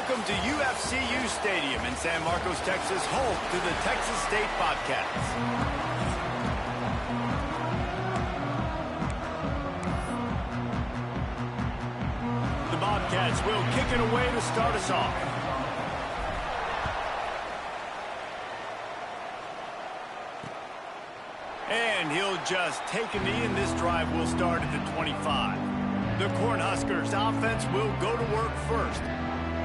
Welcome to UFCU Stadium in San Marcos, Texas, home to the Texas State Bobcats. The Bobcats will kick it away to start us off. And he'll just take a knee, and this drive will start at the 25. The Cornhuskers offense will go to work first.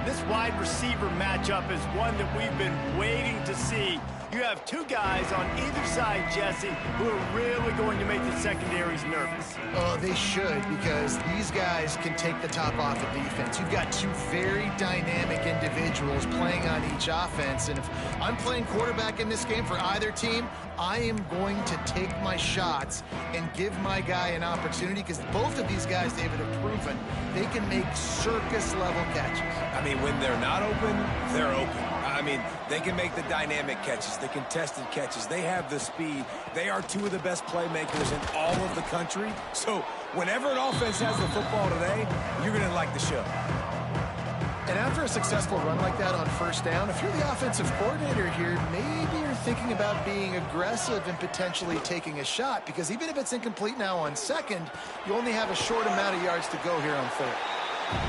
This wide receiver matchup is one that we've been waiting to see. You have two guys on either side, Jesse, who are really going to make the secondaries nervous. Oh, they should, because these guys can take the top off of defense. You've got two very dynamic individuals playing on each offense, and if I'm playing quarterback in this game for either team, I am going to take my shots and give my guy an opportunity, because both of these guys, David, have proven they can make circus-level catches. I mean, when they're not open, they're open. I mean, they can make the dynamic catches, the contested catches. They have the speed. They are two of the best playmakers in all of the country. So whenever an offense has the football today, you're going to like the show. And after a successful run like that on first down, if you're the offensive coordinator here, maybe you're thinking about being aggressive and potentially taking a shot, because even if it's incomplete now on second, you only have a short amount of yards to go here on third.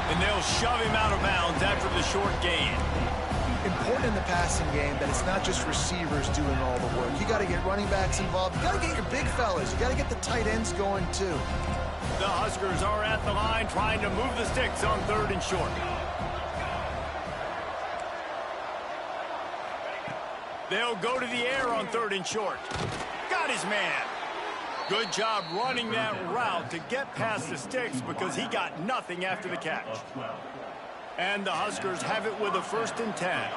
And they'll shove him out of bounds after the short gain. Important in the passing game that it's not just receivers doing all the work. You got to get running backs involved. You got to get your big fellas. You got to get the tight ends going too. The Huskers are at the line trying to move the sticks on third and short. They'll go to the air on third and short. Got his man. Good job running that route to get past the sticks, because he got nothing after the catch. And the Huskers have it with a 1st and 10.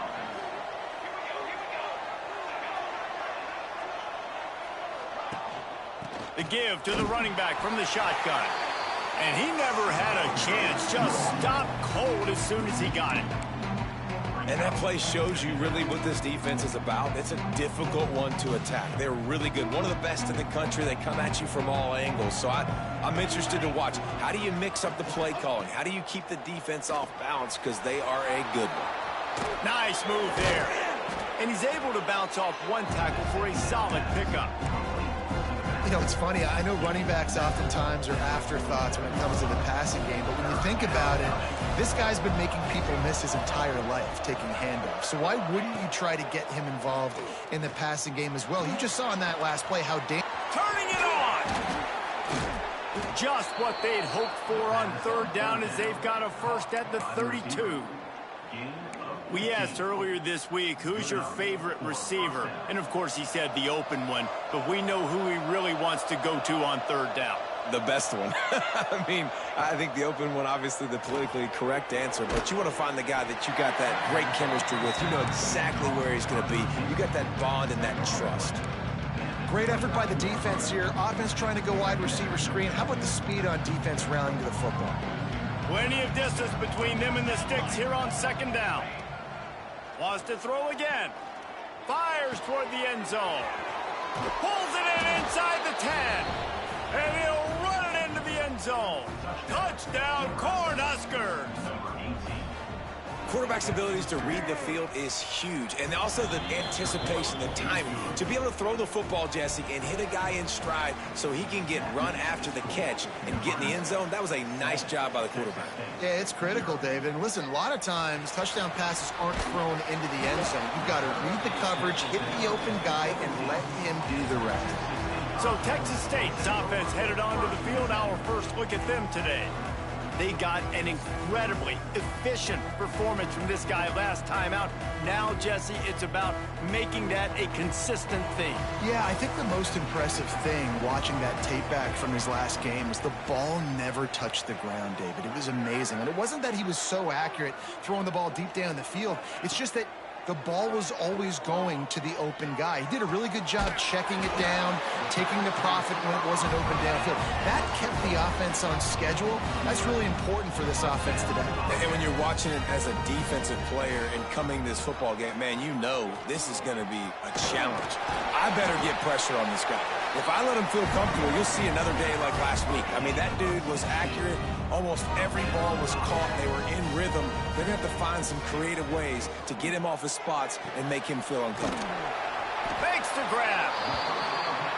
The give to the running back from the shotgun. And he never had a chance. Just stopped cold as soon as he got it. And that play shows you really what this defense is about. It's a difficult one to attack. They're really good. One of the best in the country. They come at you from all angles. So I'm interested to watch. How do you mix up the play calling? How do you keep the defense off balance? Because they are a good one. Nice move there. And he's able to bounce off one tackle for a solid pickup. You know, it's funny. I know running backs oftentimes are afterthoughts when it comes to the passing game, but when you think about it, this guy's been making people miss his entire life taking handoffs. So why wouldn't you try to get him involved in the passing game as well? You just saw in that last play how turning it on! Just what they'd hoped for on third down, as they've got a first at the 32. We asked earlier this week, who's your favorite receiver? And, of course, he said the open one. But we know who he really wants to go to on third down. The best one. I mean, I think the open one, obviously the politically correct answer. But you want to find the guy that you got that great chemistry with. You know exactly where he's going to be. You got that bond and that trust. Great effort by the defense here. Offense trying to go wide receiver screen. How about the speed on defense rallying to the football? Plenty of distance between them and the sticks here on second down. Wants to throw again. Fires toward the end zone. Pulls it in inside the 10. And he'll run it into the end zone. Touchdown, Cornhuskers. Quarterback's abilities to read the field is huge. And also the anticipation, the timing. To be able to throw the football, Jesse, and hit a guy in stride so he can get run after the catch and get in the end zone, that was a nice job by the quarterback. Yeah, it's critical, David. And listen, a lot of times touchdown passes aren't thrown into the end zone. You've got to read the coverage, hit the open guy, and let him do the rest. So Texas State's offense headed onto the field. Our first look at them today. They got an incredibly efficient performance from this guy last time out. Now, Jesse, it's about making that a consistent thing. Yeah, I think the most impressive thing watching that tape back from his last game was the ball never touched the ground, David. It was amazing. And it wasn't that he was so accurate throwing the ball deep down the field. It's just that the ball was always going to the open guy. He did a really good job checking it down, taking the profit when it wasn't open downfield. That kept the offense on schedule. That's really important for this offense today. And when you're watching it as a defensive player and coming this football game, man, you know this is going to be a challenge. I better get pressure on this guy. If I let him feel comfortable, you'll see another day like last week. I mean, that dude was accurate. Almost every ball was caught. They were in rhythm. They're going to have to find some creative ways to get him off his spots and make him feel uncomfortable. Fakes the grab.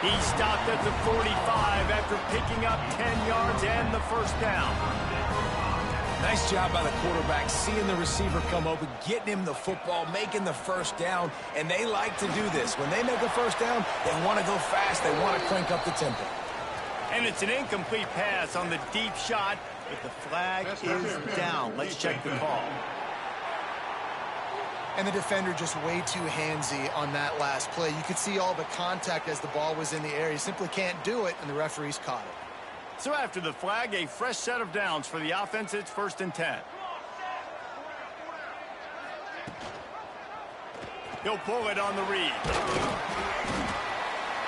He stopped at the 45 after picking up 10 yards and the first down. Nice job by the quarterback, seeing the receiver come open, getting him the football, making the first down, and they like to do this. When they make a first down, they want to go fast. They want to crank up the tempo. And it's an incomplete pass on the deep shot, but the flag is down. Let's check the call. And the defender just way too handsy on that last play. You could see all the contact as the ball was in the air. He simply can't do it, and the referees caught it. So after the flag, a fresh set of downs for the offense. It's 1st and 10. He'll pull it on the read.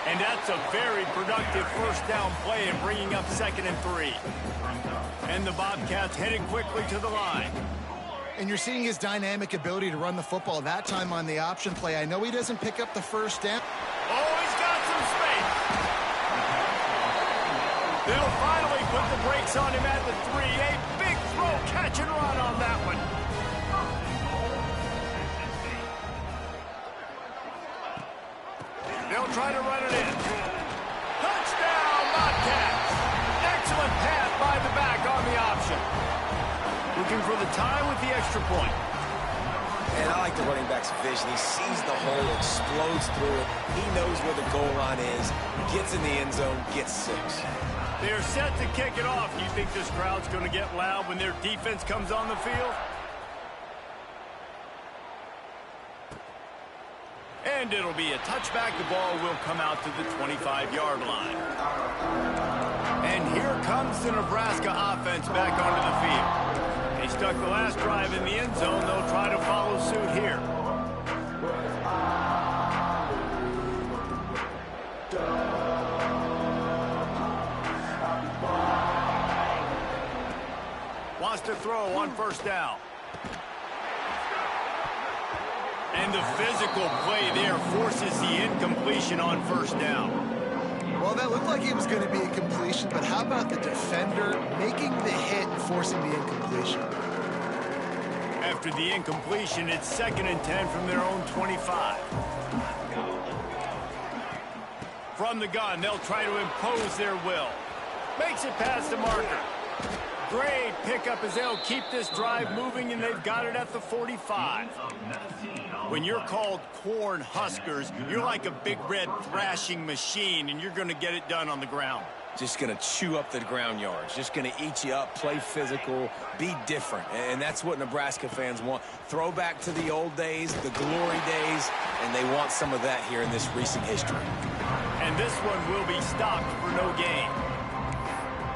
And that's a very productive first down play in bringing up 2nd and 3. And the Bobcats headed quickly to the line. And you're seeing his dynamic ability to run the football, that time on the option play. I know he doesn't pick up the first down. Oh, he's got some space. They'll finally put the brakes on him at the 3. A big throw, catch and run on that one. They'll try to run it in. Touchdown, Bobcats. Excellent pass by the back on the option. Looking for the time with the extra point. And I like the running back's vision. He sees the hole, explodes through it. He knows where the goal line is, gets in the end zone, gets 6. They're set to kick it off. Do you think this crowd's going to get loud when their defense comes on the field? And it'll be a touchback. The ball will come out to the 25-yard line. And here comes the Nebraska offense back onto the field. They stuck the last drive in the end zone. They'll try to follow suit here. Wants to throw on first down. And the physical play there forces the incompletion on first down. Well, that looked like it was going to be a completion, but how about the defender making the hit and forcing the incompletion? After the incompletion, it's 2nd and 10 from their own 25. From the gun, they'll try to impose their will. Makes it past the marker. Great pickup as they'll keep this drive moving, and they've got it at the 45. When you're called Corn Huskers, you're like a big red thrashing machine, and you're going to get it done on the ground. Just going to chew up the ground yards. Just going to eat you up, play physical, be different. And that's what Nebraska fans want. Throw back to the old days, the glory days, and they want some of that here in this recent history. And this one will be stopped for no gain.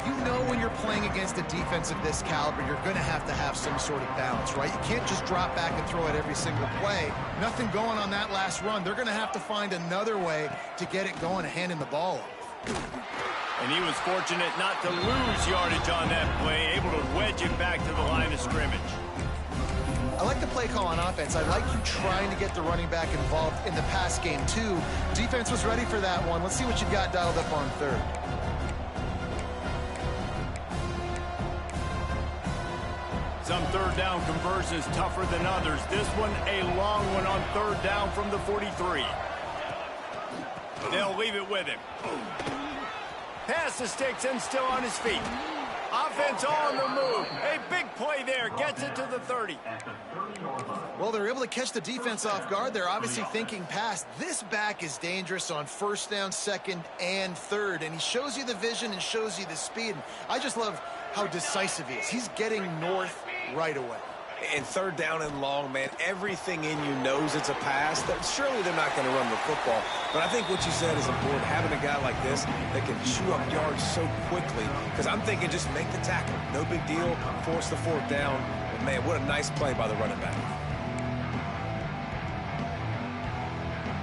You know when you're playing against a defense of this caliber, you're going to have some sort of balance, right? You can't just drop back and throw it every single play. Nothing going on that last run. They're going to have to find another way to get it going and handing the ball off. And he was fortunate not to lose yardage on that play, able to wedge it back to the line of scrimmage. I like the play call on offense. I like you trying to get the running back involved in the pass game, too. Defense was ready for that one. Let's see what you got dialed up on 3rd. Some 3rd down conversions tougher than others. This one a long one on 3rd down from the 43. They'll leave it with him. Pass the sticks and still on his feet. Offense on the move. A big play there. Gets it to the 30. Well, they're able to catch the defense off guard. They're obviously thinking pass. This back is dangerous on 1st down, 2nd, and 3rd. And he shows you the vision and shows you the speed. I just love how decisive he is. He's getting north right away. And 3rd down and long, man, everything in you knows it's a pass. Surely they're not going to run the football. But I think what you said is important, having a guy like this that can chew up yards so quickly. Because I'm thinking just make the tackle. No big deal. Force the 4th down. But, man, what a nice play by the running back.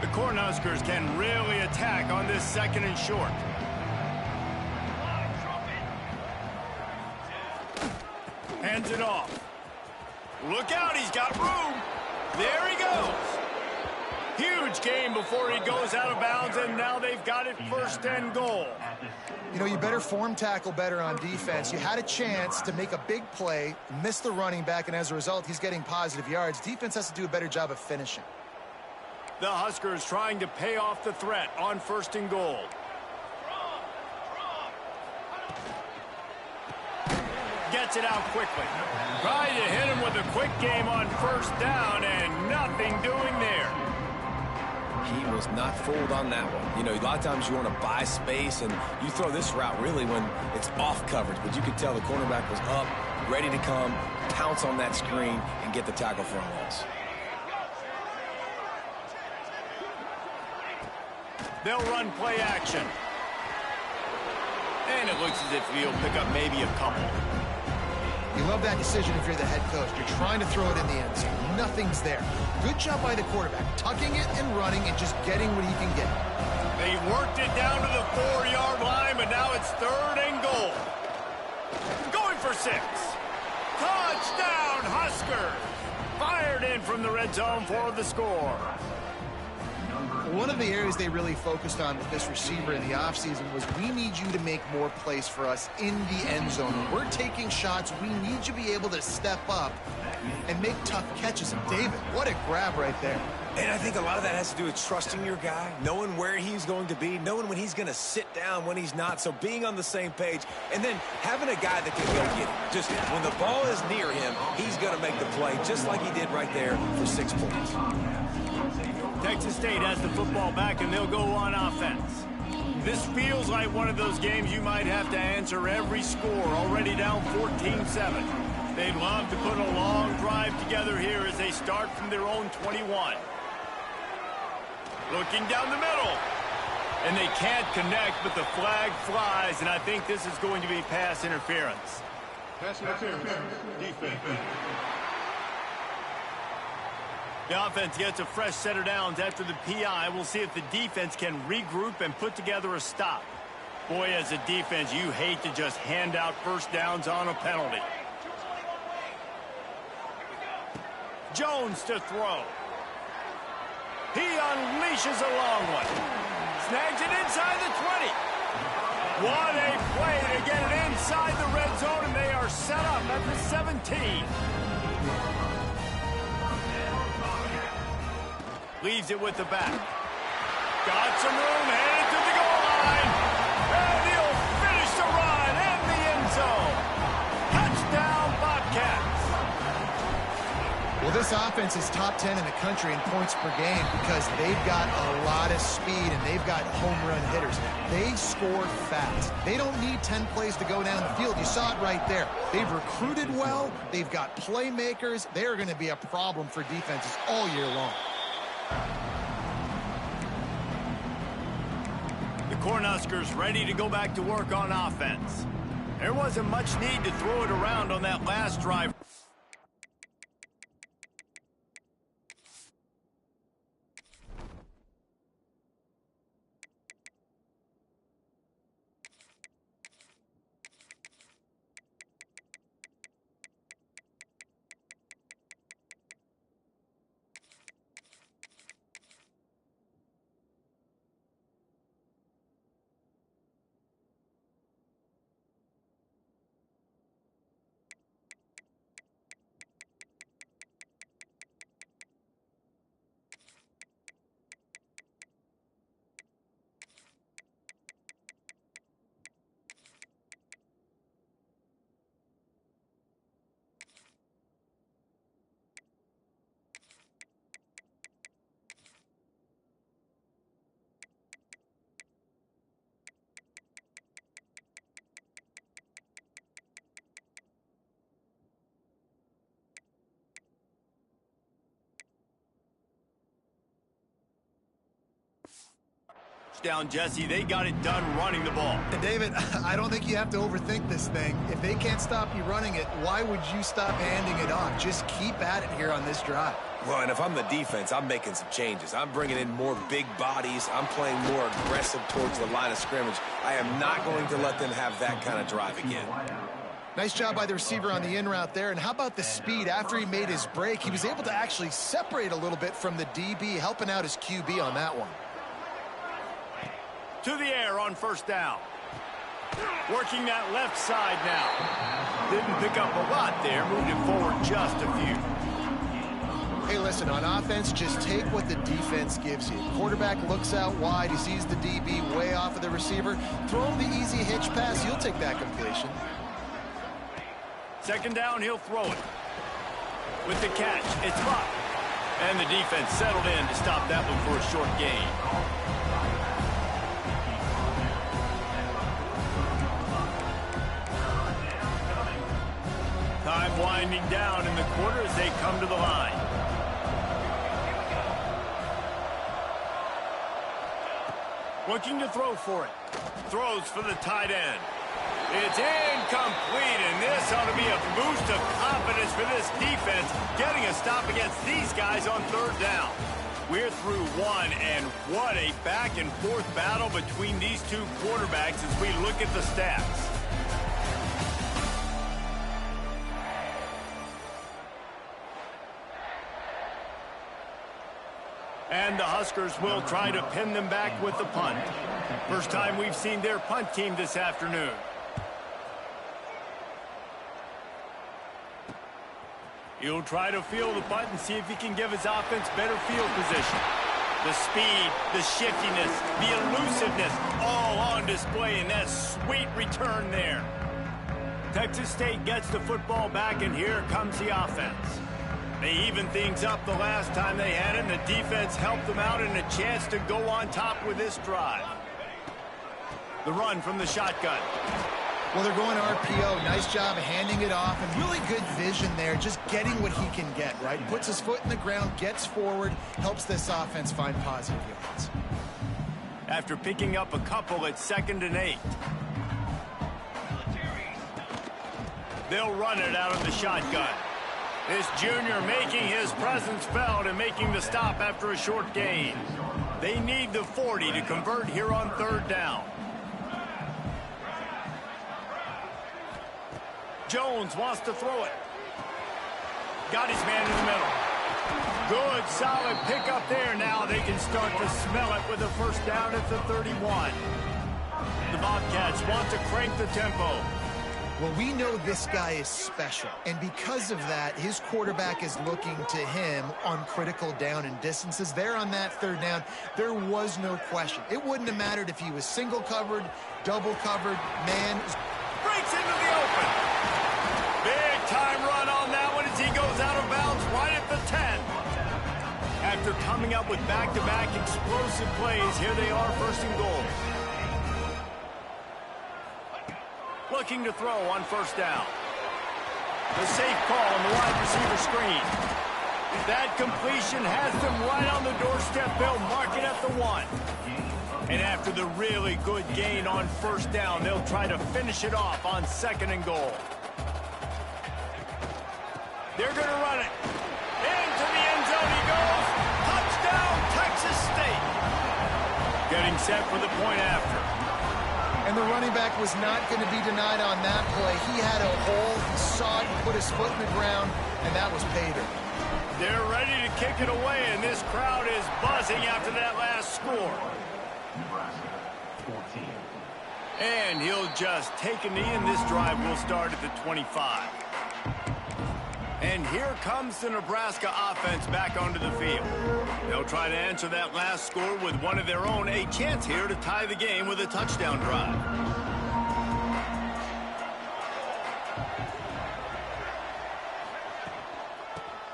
The Cornhuskers can really attack on this 2nd and short. Hands it off. Look out, he's got room. There he goes. Huge huge gain before he goes out of bounds, and now they've got it 1st and goal. You know, you better form tackle better on defense. You had a chance to make a big play, miss the running back, and as a result, he's getting positive yards. Defense has to do a better job of finishing. The Huskers trying to pay off the threat on 1st and goal. Gets it out quickly. Trying to hit him with a quick game on 1st down, and nothing doing there. He was not fooled on that one. You know, a lot of times you want to buy space, and you throw this route really when it's off coverage. But you could tell the cornerback was up, ready to come, pounce on that screen, and get the tackle for a loss. They'll run play action. And it looks as if he'll pick up maybe a couple. You love that decision if you're the head coach. You're trying to throw it in the end zone. Nothing's there. Good job by the quarterback, tucking it and running and just getting what he can get. They worked it down to the 4-yard line, but now it's 3rd and goal. Going for 6. Touchdown, Huskers! Fired in from the red zone for the score. One of the areas they really focused on with this receiver in the offseason was we need you to make more plays for us in the end zone. When we're taking shots, we need you to be able to step up and make tough catches. And David, what a grab right there. And I think a lot of that has to do with trusting your guy, knowing where he's going to be, knowing when he's going to sit down, when he's not. So being on the same page, and then having a guy that can go get it. Just when the ball is near him, he's going to make the play, just like he did right there for 6 points. Texas State has the football back, and they'll go on offense. This feels like one of those games you might have to answer every score, already down 14-7. They'd love to put a long drive together here as they start from their own 21. Looking down the middle. And they can't connect, but the flag flies, and I think this is going to be pass interference. Pass interference. Defense. The offense gets a fresh set of downs after the PI. We'll see if the defense can regroup and put together a stop. Boy, as a defense, you hate to just hand out 1st downs on a penalty. Jones to throw. He unleashes a long one. Snags it inside the 20. What a play to get it inside the red zone, and they are set up at the 17. Leaves it with the back. Got some room, headed to the goal line. And he'll finish the run in the end zone. Touchdown, Bobcats. Well, this offense is top 10 in the country in points per game because they've got a lot of speed and they've got home run hitters. They score fast. They don't need 10 plays to go down the field. You saw it right there. They've recruited well. They've got playmakers. They're going to be a problem for defenses all year long. The Cornhuskers ready to go back to work on offense. There wasn't much need to throw it around on that last drive. Down, Jesse. They got it done running the ball. And David, I don't think you have to overthink this thing. If they can't stop you running it, why would you stop handing it off? Just keep at it here on this drive. Well, and if I'm the defense, I'm making some changes. I'm bringing in more big bodies. I'm playing more aggressive towards the line of scrimmage. I am not going to let them have that kind of drive again. Nice job by the receiver on the in route there. And how about the speed? After he made his break, he was able to actually separate a little bit from the DB, helping out his QB on that one. To the air on first down. Working that left side now. Didn't pick up a lot there. Moved it forward just a few. Hey, listen, on offense, just take what the defense gives you. Quarterback looks out wide. He sees the DB way off of the receiver. Throw him the easy hitch pass. He'll take that completion. Second down, he'll throw it. With the catch, it's Buck. And the defense settled in to stop that one for a short gain. Time winding down in the quarter as they come to the line. Looking to throw for it. Throws for the tight end. It's incomplete, and this ought to be a boost of confidence for this defense, getting a stop against these guys on third down. We're through one, and what a back-and-forth battle between these two quarterbacks as we look at the stats. And the Huskers will try to pin them back with the punt. First time we've seen their punt team this afternoon. He'll try to field the punt and see if he can give his offense better field position. The speed, the shiftiness, the elusiveness, all on display in that sweet return there. Texas State gets the football back, and here comes the offense. They evened things up the last time they had it, and the defense helped them out and a chance to go on top with this drive. The run from the shotgun. Well, they're going RPO. Nice job handing it off, and really good vision there, just getting what he can get, right? Puts his foot in the ground, gets forward, helps this offense find positive yards. After picking up a couple at 2nd and 8. They'll run it out of the shotgun. This junior making his presence felt and making the stop after a short gain. They need the 40 to convert here on third down. Jones wants to throw it. Got his man in the middle. Good, solid pickup there. Now they can start to smell it with a first down at the 31. The Bobcats want to crank the tempo. Well, we know this guy is special, and because of that, his quarterback is looking to him on critical down and distances. There on that third down, there was no question. It wouldn't have mattered if he was single covered, double covered, man. Breaks into the open. Big time run on that one as he goes out of bounds right at the 10. After coming up with back-to-back explosive plays, here they are, first and goal. Looking to throw on first down. The safe call on the wide receiver screen. That completion has them right on the doorstep. They'll mark it at the 1. And after the really good gain on first down, they'll try to finish it off on 2nd and goal. They're going to run it. Into the end zone he goes. Touchdown, Texas State. Getting set for the point after. And the running back was not going to be denied on that play. He had a hole, he saw it, put his foot in the ground, and that was pay dirt. They're ready to kick it away, and this crowd is buzzing after that last score. Nebraska, 14. And he'll just take a knee, and this drive will start at the 25. And here comes the Nebraska offense back onto the field. They'll try to answer that last score with one of their own, a chance here to tie the game with a touchdown drive.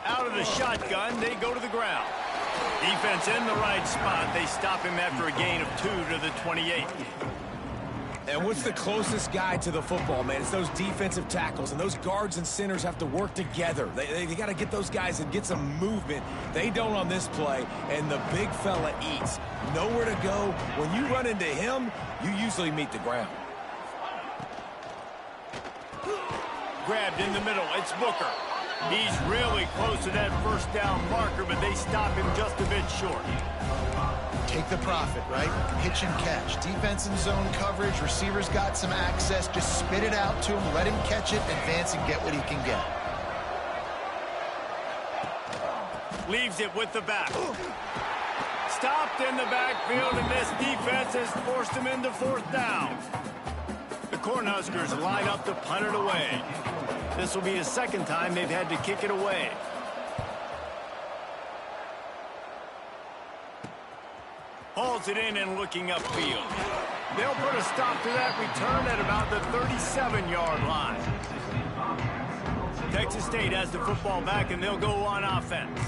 Out of the shotgun, they go to the ground. Defense in the right spot. They stop him after a gain of 2 to the 28. And what's the closest guy to the football, man? It's those defensive tackles, and those guards and centers have to work together. They got to get those guys and get some movement. They don't on this play, and the big fella eats. Nowhere to go. When you run into him, you usually meet the ground. Grabbed in the middle. It's Booker. He's really close to that first down marker, but they stop him just a bit short. Take the profit, right? Hitch and catch. Defense and zone coverage. Receivers got some access. Just spit it out to him. Let him catch it, advance, and get what he can get. Leaves it with the back. Stopped in the backfield, and this defense has forced him into fourth down. The Cornhuskers line up to punt it away. This will be the second time they've had to kick it away. Hauls it in and looking upfield. They'll put a stop to that return at about the 37-yard line. Texas State has the football back, and they'll go on offense.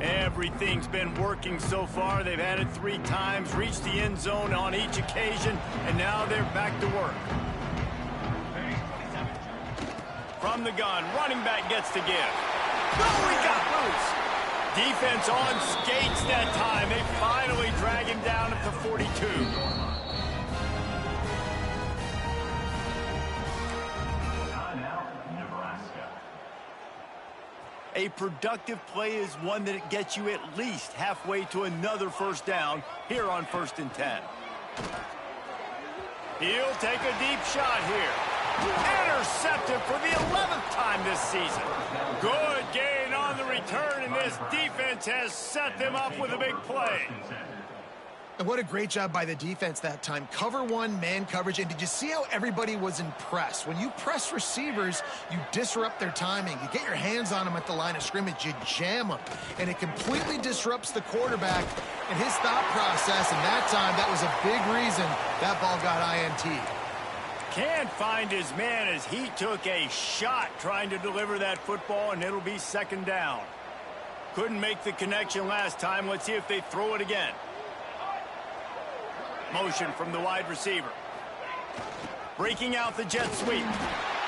Everything's been working so far. They've had it 3 times, reached the end zone on each occasion, and now they're back to work. From the gun, running back gets to give. Oh, he got loose. Defense on skates that time. They finally drag him down at the 42. Timeout, Nebraska. A productive play is one that gets you at least halfway to another first down here on 1st and 10. He'll take a deep shot here. Intercepted for the 11th time this season. Good gain on the return, and this defense has set them up with a big play. And what a great job by the defense that time. Cover one, man coverage. And did you see how everybody was impressed? When you press receivers, you disrupt their timing. You get your hands on them at the line of scrimmage. You jam them. And it completely disrupts the quarterback and his thought process. And that time, that was a big reason that ball got INT. Can't find his man as he took a shot trying to deliver that football, and it'll be 2nd down. Couldn't make the connection last time. Let's see if they throw it again. Motion from the wide receiver. Breaking out the jet sweep.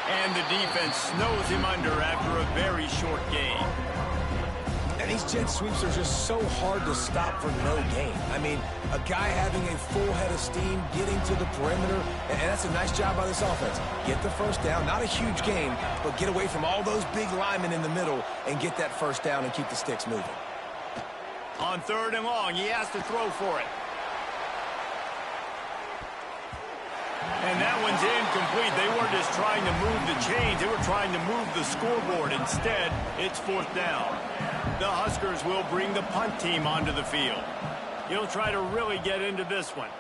And the defense snows him under after a very short gain. And these jet sweeps are just so hard to stop for no gain. I mean, a guy having a full head of steam, getting to the perimeter, and that's a nice job by this offense. Get the first down, not a huge gain, but get away from all those big linemen in the middle and get that first down and keep the sticks moving. On 3rd and long, he has to throw for it. And that one's incomplete. They weren't just trying to move the chains. They were trying to move the scoreboard. Instead, it's 4th down. The Huskers will bring the punt team onto the field. He'll try to really get into this one.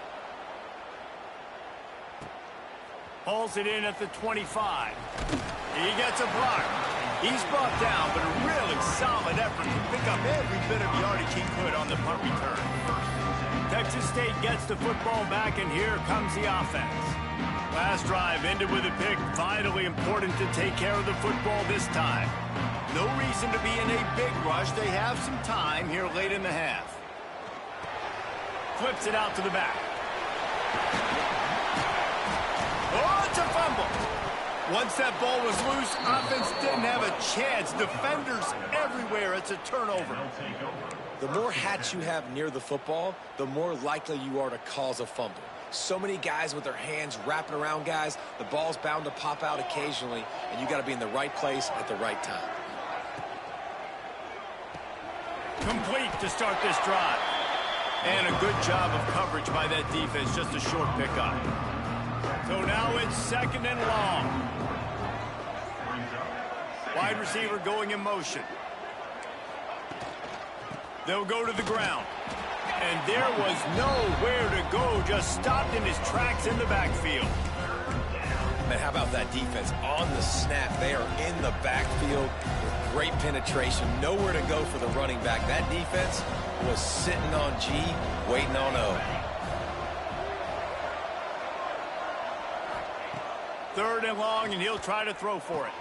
Hauls it in at the 25. He gets a block. He's brought down, but a really solid effort to pick up every bit of yardage he could on the punt return. Texas State gets the football back, and here comes the offense. Last drive ended with a pick. Vitally important to take care of the football this time. No reason to be in a big rush. They have some time here late in the half. Flips it out to the back. Oh, it's a fumble. Once that ball was loose, offense didn't have a chance. Defenders everywhere. It's a turnover. The more hats you have near the football, the more likely you are to cause a fumble. So many guys with their hands wrapping around guys, the ball's bound to pop out occasionally, and you got to be in the right place at the right time. Complete to start this drive. And a good job of coverage by that defense, just a short pickup. So now it's 2nd and long. Wide receiver going in motion. They'll go to the ground. And there was nowhere to go, just stopped in his tracks in the backfield. Man, how about that defense? On the snap, they are in the backfield with great penetration. Nowhere to go for the running back. That defense was sitting on G, waiting on O. 3rd and long, and he'll try to throw for it.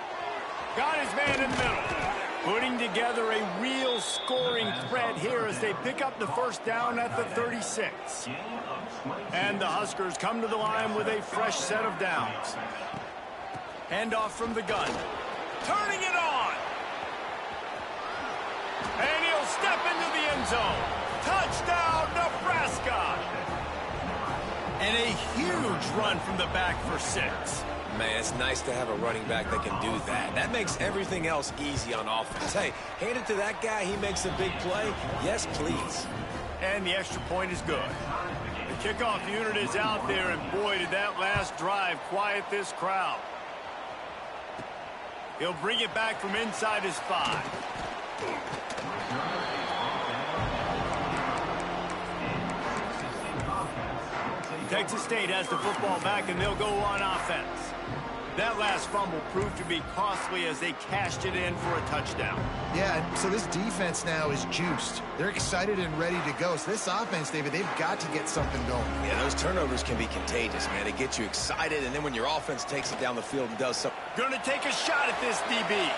Got his man in the middle. Putting together a real scoring threat here as they pick up the first down at the 36. And the Huskers come to the line with a fresh set of downs. Handoff from the gun. Turning it on. And he'll step into the end zone. Touchdown, Nebraska. And a huge run from the back for 6. Man, it's nice to have a running back that can do that. That makes everything else easy on offense. Hey, hand it to that guy. He makes a big play. Yes, please. And the extra point is good. The kickoff unit is out there, and boy, did that last drive quiet this crowd. He'll bring it back from inside his 5. Texas State has the football back, and they'll go on offense. That last fumble proved to be costly as they cashed it in for a touchdown. Yeah, so this defense now is juiced. They're excited and ready to go. So this offense, David, they've got to get something going. Yeah, those turnovers can be contagious, man. They get you excited, and then when your offense takes it down the field and does something. Gonna take a shot at this DB.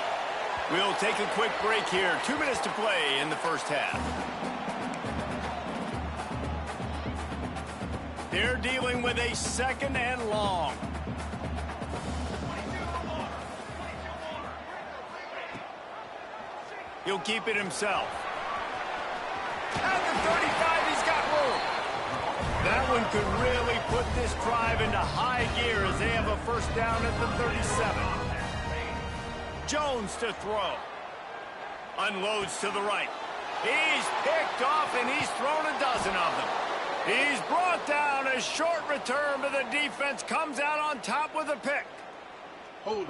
We'll take a quick break here. 2 minutes to play in the first half. They're dealing with a 2nd and long. He'll keep it himself. At the 35, he's got room. That one could really put this drive into high gear as they have a first down at the 37. Jones to throw. Unloads to the right. He's picked off, and he's thrown a dozen of them. He's brought down. A short return, but the defense comes out on top with a pick. Hold it.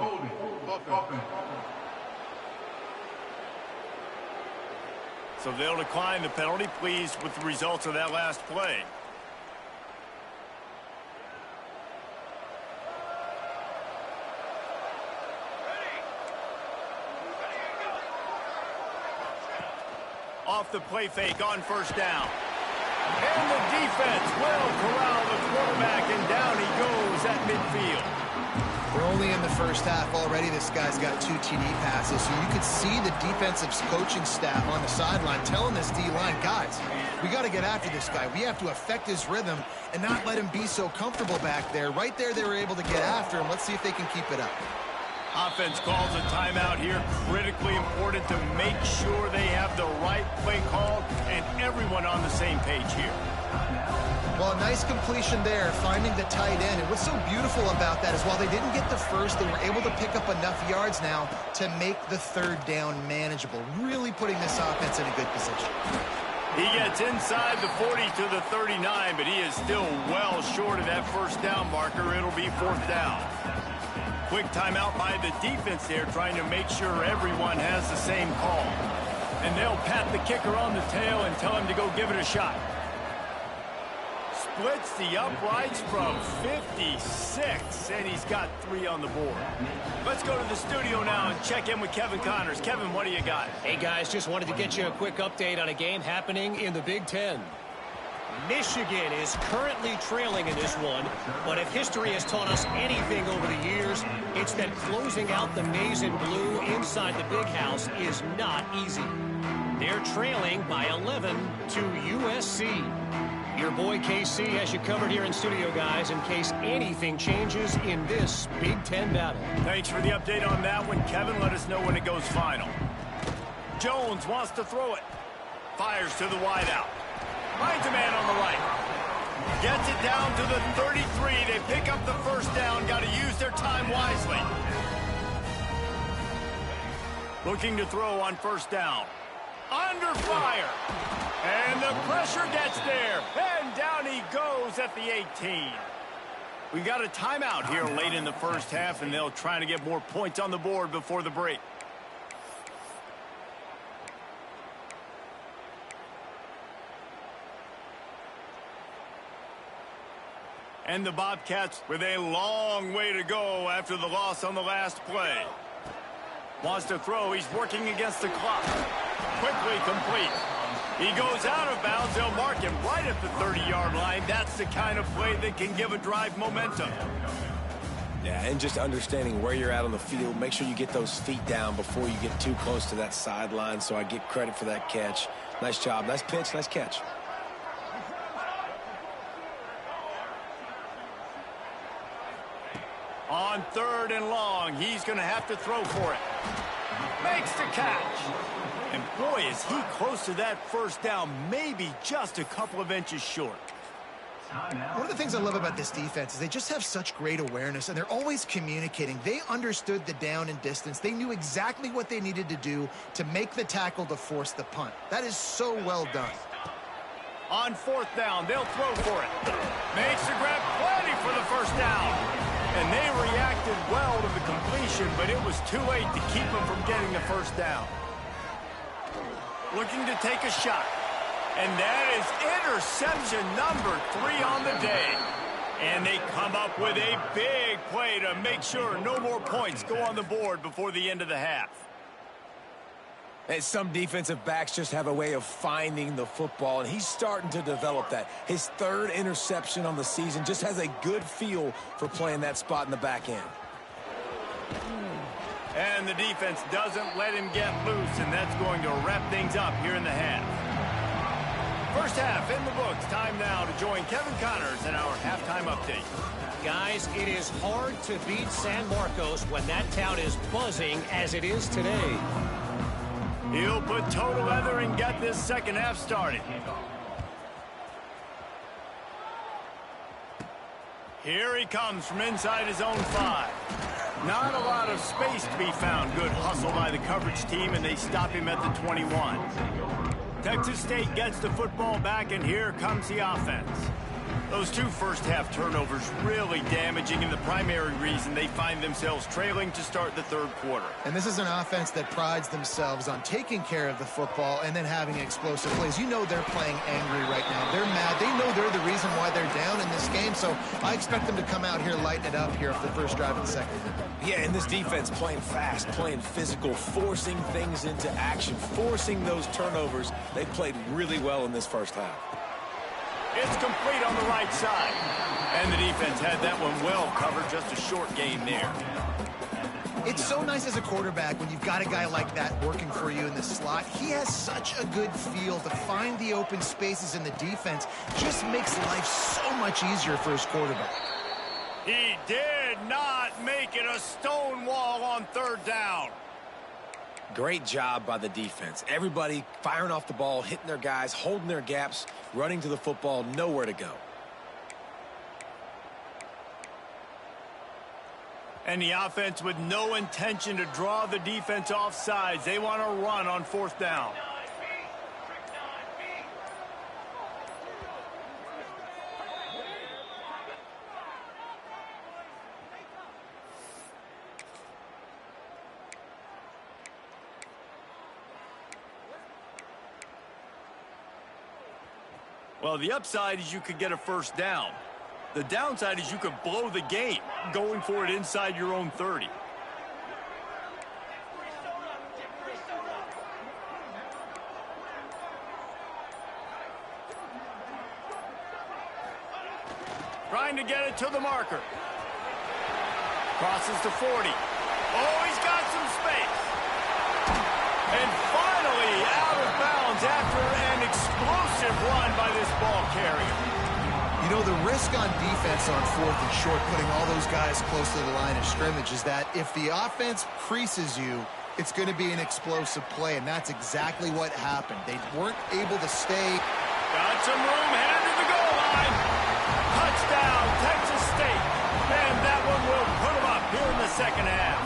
So they'll decline the penalty. Pleased with the results of that last play. Off the play fake on first down. And the defense will corral the quarterback, and down he goes at midfield. We're only in the first half already. This guy's got 2 TD passes, so you could see the defensive coaching staff on the sideline telling this D-line, guys, we got to get after this guy. We have to affect his rhythm and not let him be so comfortable back there. Right there, they were able to get after him. Let's see if they can keep it up. Offense calls a timeout here. Critically important to make sure they have the right play called and everyone on the same page here. Well, a nice completion there, finding the tight end. And what's so beautiful about that is while they didn't get the first, they were able to pick up enough yards now to make the 3rd down manageable, really putting this offense in a good position. He gets inside the 40 to the 39, but he is still well short of that first down marker. It'll be 4th down. Quick timeout by the defense there, trying to make sure everyone has the same call. And they'll pat the kicker on the tail and tell him to go give it a shot. Splits the uprights from 56, and he's got 3 on the board. Let's go to the studio now and check in with Kevin Connors. Kevin, what do you got? Hey, guys, just wanted to get you a quick update on a game happening in the Big Ten. Michigan is currently trailing in this one, but if history has taught us anything over the years, it's that closing out the maize and blue inside the big house is not easy. They're trailing by 11 to USC. Your boy KC has you covered here in studio, guys, in case anything changes in this Big Ten battle. Thanks for the update on that one, Kevin. Let us know when it goes final. Jones wants to throw it. Fires to the wideout. Finds a man on the right. Gets it down to the 33. They pick up the first down. Got to use their time wisely. Looking to throw on first down. Under fire. And the pressure gets there. And down he goes at the 18. We got a timeout here late in the first half, and they'll try to get more points on the board before the break. And the Bobcats with a long way to go after the loss on the last play. Wants to throw. He's working against the clock. Quickly complete. He goes out of bounds. They'll mark him right at the 30-yard line. That's the kind of play that can give a drive momentum. Yeah, and just understanding where you're at on the field. Make sure you get those feet down before you get too close to that sideline, so I get credit for that catch. Nice job. Nice pitch. Nice catch. On 3rd and long, he's going to have to throw for it. Makes the catch. And boy, is he close to that first down, maybe just a couple of inches short. One of the things I love about this defense is they just have such great awareness, and they're always communicating. They understood the down and distance. They knew exactly what they needed to do to make the tackle to force the punt. That is so well done. On fourth down, they'll throw for it. Makes the grab, plenty for the first down. And they reacted well to the completion, but it was too late to keep them from getting the first down. Looking to take a shot. And that is interception number 3 on the day. And they come up with a big play to make sure no more points go on the board before the end of the half. And some defensive backs just have a way of finding the football, and he's starting to develop that. His 3rd interception on the season, just has a good feel for playing that spot in the back end. And the defense doesn't let him get loose, and that's going to wrap things up here in the half. First half in the books. Time now to join Kevin Connors in our halftime update. Guys, it is hard to beat San Marcos when that town is buzzing as it is today. He'll put toe to leather and get this second half started. Here he comes from inside his own 5. Not a lot of space to be found. Good hustle by the coverage team, and they stop him at the 21. Texas State gets the football back, and here comes the offense. Those 2 first-half turnovers really damaging, and the primary reason they find themselves trailing to start the 3rd quarter. And this is an offense that prides themselves on taking care of the football and then having explosive plays. You know they're playing angry right now. They're mad. They know they're the reason why they're down in this game, so I expect them to come out here, lighten it up here for the first drive of the second. Yeah, and this defense playing fast, playing physical, forcing things into action, forcing those turnovers. They played really well in this first half. It's complete on the right side. And the defense had that one well covered, just a short gain there. It's so nice as a quarterback when you've got a guy like that working for you in the slot. He has such a good feel to find the open spaces in the defense. Just makes life so much easier for his quarterback. He did not make it a stone wall on 3rd down. Great job by the defense. Everybody firing off the ball, hitting their guys, holding their gaps, running to the football, nowhere to go. And the offense with no intention to draw the defense off sides. They want to run on 4th down. Well, the upside is you could get a first down. The downside is you could blow the game going for it inside your own 30. Trying to get it to the marker. Crosses to 40. Oh, he's got some space. And finally out of bounds after an explosive run by this ball carrier. You know, the risk on defense on 4th and short, putting all those guys close to the line of scrimmage, is that if the offense creases you, it's going to be an explosive play, and that's exactly what happened. They weren't able to stay. Got some room, headed to the goal line. Touchdown, Texas State. And that one will put them up here in the second half.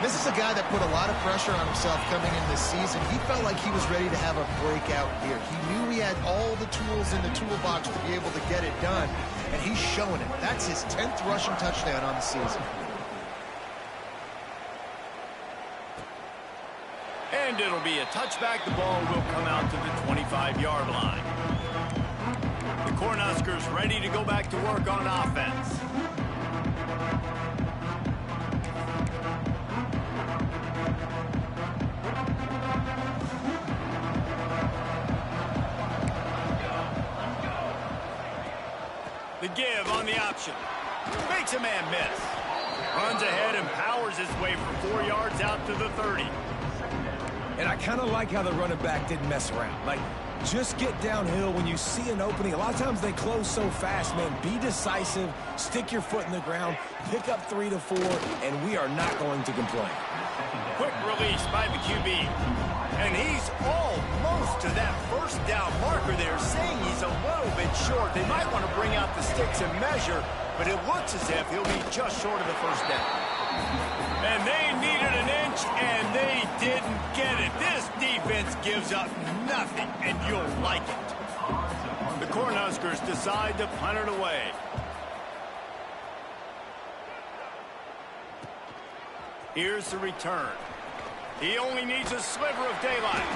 This is a guy that put a lot of pressure on himself coming in this season. He felt like he was ready to have a breakout year. He knew he had all the tools in the toolbox to be able to get it done, and he's showing it. That's his 10th rushing touchdown on the season. And it'll be a touchback. The ball will come out to the 25-yard line. The Cornhuskers ready to go back to work on offense. The give on the option. Makes a man miss. Runs ahead and powers his way for 4 yards out to the 30. And I kind of like how the running back didn't mess around. Like, just get downhill when you see an opening. A lot of times they close so fast, man. Be decisive, stick your foot in the ground, pick up 3 to 4, and we are not going to complain. Quick release by the QB. And he's almost to that first first down marker there, saying he's a little bit short. They might want to bring out the sticks and measure, but it looks as if he'll be just short of the first down. And they needed an inch, and they didn't get it. This defense gives up nothing, and you'll like it. The Cornhuskers decide to punt it away. Here's the return. He only needs a sliver of daylight.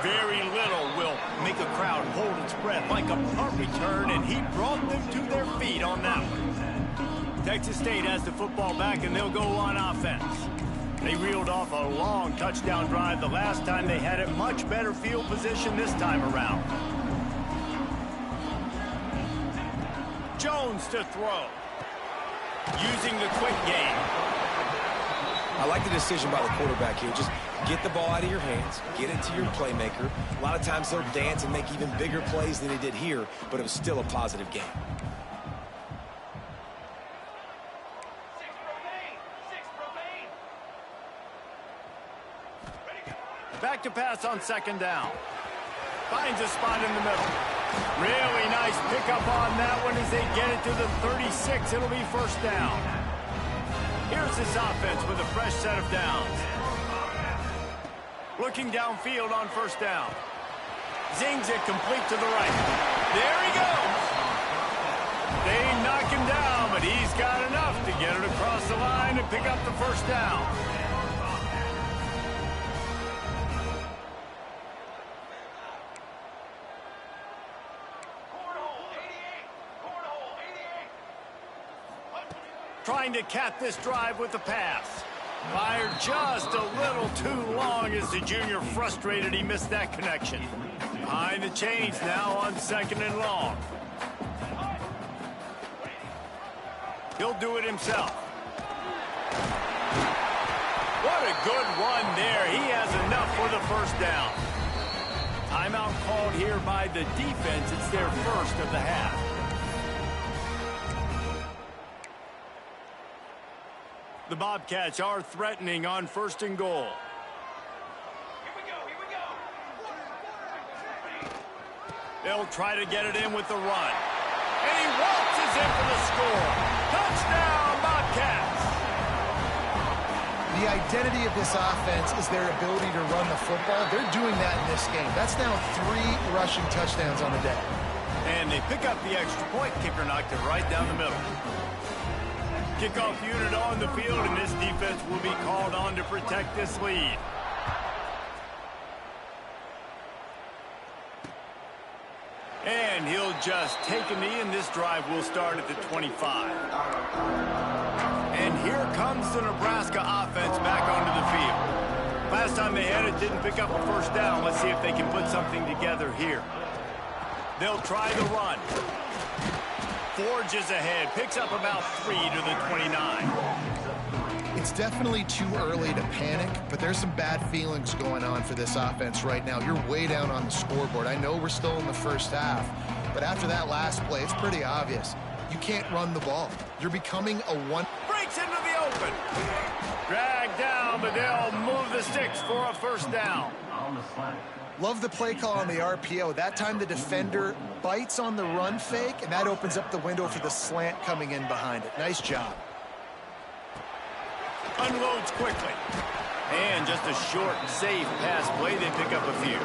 Very little will make a crowd hold its breath like a punt return, and he brought them to their feet on that one. Texas State has the football back, and they'll go on offense. They reeled off a long touchdown drive the last time they had it. Much better field position this time around. Jones to throw. Using the quick game. I like the decision by the quarterback here. Just get the ball out of your hands, get it to your playmaker. A lot of times they'll dance and make even bigger plays than he did here, but it was still a positive game. Back to pass on second down. Finds a spot in the middle. Really nice pickup on that one as they get it to the 36. It'll be first down. Here's this offense with a fresh set of downs. Looking downfield on first down. Zings it complete to the right. There he goes. They knock him down, but he's got enough to get it across the line and pick up the first down. Trying to cap this drive with the pass. Fired just a little too long as the junior frustrated he missed that connection. Behind the chains now on second and long. He'll do it himself. What a good run there. He has enough for the first down. Timeout called here by the defense. It's their first of the half. The Bobcats are threatening on first and goal. Here we go. They'll try to get it in with the run. And he waltzes in for the score. Touchdown, Bobcats! The identity of this offense is their ability to run the football. They're doing that in this game. That's now 3 rushing touchdowns on the day. And they pick up the extra point. Kicker knocked it right down the middle. Kickoff unit on the field, and this defense will be called on to protect this lead. And he'll just take a knee, and this drive will start at the 25. And here comes the Nebraska offense back onto the field. Last time they had it, didn't pick up a first down. Let's see if they can put something together here. They'll try the run. Forges ahead, picks up about 3 to the 29. It's definitely too early to panic, but there's some bad feelings going on for this offense right now. You're way down on the scoreboard. I know we're still in the first half, but after that last play, it's pretty obvious. You can't run the ball. You're becoming a one. Breaks into the open. Dragged down, but they'll move the sticks for a first down. Love the play call on the RPO. That time the defender bites on the run fake, and that opens up the window for the slant coming in behind it. Nice job. Unloads quickly. And just a short, safe pass play. They pick up a few.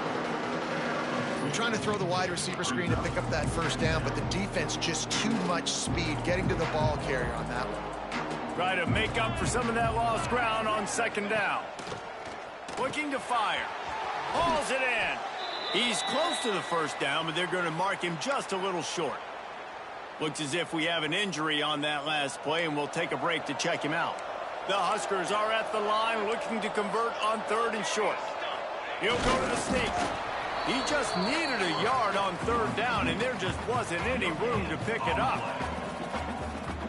We're trying to throw the wide receiver screen to pick up that first down, but the defense just too much speed getting to the ball carrier on that one. Try to make up for some of that lost ground on second down. Looking to fire. Hauls it in. He's close to the first down, but they're going to mark him just a little short. Looks as if we have an injury on that last play, and we'll take a break to check him out. The Huskers are at the line looking to convert on third and short. He'll go to the sneak. He just needed a yard on third down, and there just wasn't any room to pick it up.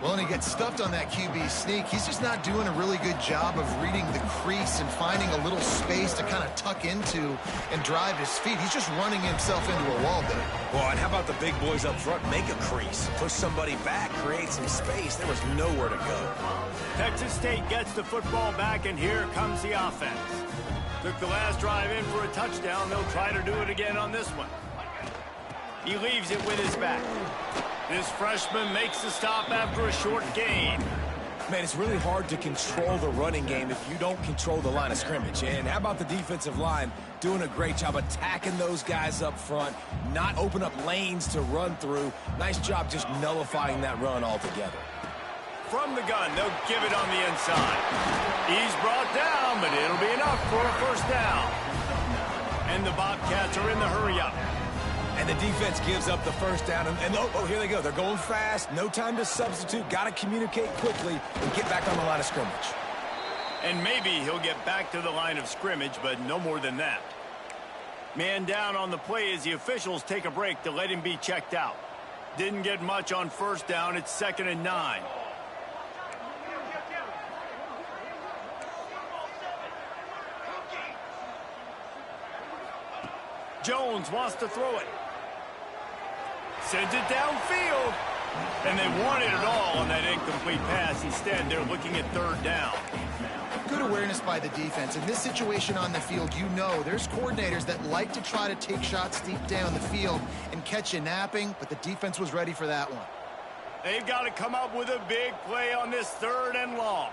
Well, and he gets stuffed on that QB sneak. He's just not doing a really good job of reading the crease and finding a little space to kind of tuck into and drive his feet. He's just running himself into a wall there. Well, and how about the big boys up front? Make a crease. Push somebody back. Create some space. There was nowhere to go. Texas State gets the football back, and here comes the offense. Took the last drive in for a touchdown. They'll try to do it again on this one. He leaves it with his back. This freshman makes the stop after a short gain. Man, it's really hard to control the running game if you don't control the line of scrimmage. And how about the defensive line doing a great job attacking those guys up front, not open up lanes to run through. Nice job just nullifying that run altogether. From the gun, they'll give it on the inside. He's brought down, but it'll be enough for a first down. And the Bobcats are in the hurry-up. And the defense gives up the first down. And oh, here they go. They're going fast. No time to substitute. Got to communicate quickly and get back on the line of scrimmage. And maybe he'll get back to the line of scrimmage, but no more than that. Man down on the play as the officials take a break to let him be checked out. Didn't get much on first down. It's 2nd and 9. Jones wants to throw it. Sends it downfield. And they wanted it all on that incomplete pass. Instead, they're looking at 3rd down. Good awareness by the defense. In this situation on the field, you know there's coordinators that like to try to take shots deep down the field and catch you napping, but the defense was ready for that one. They've got to come up with a big play on this 3rd and long.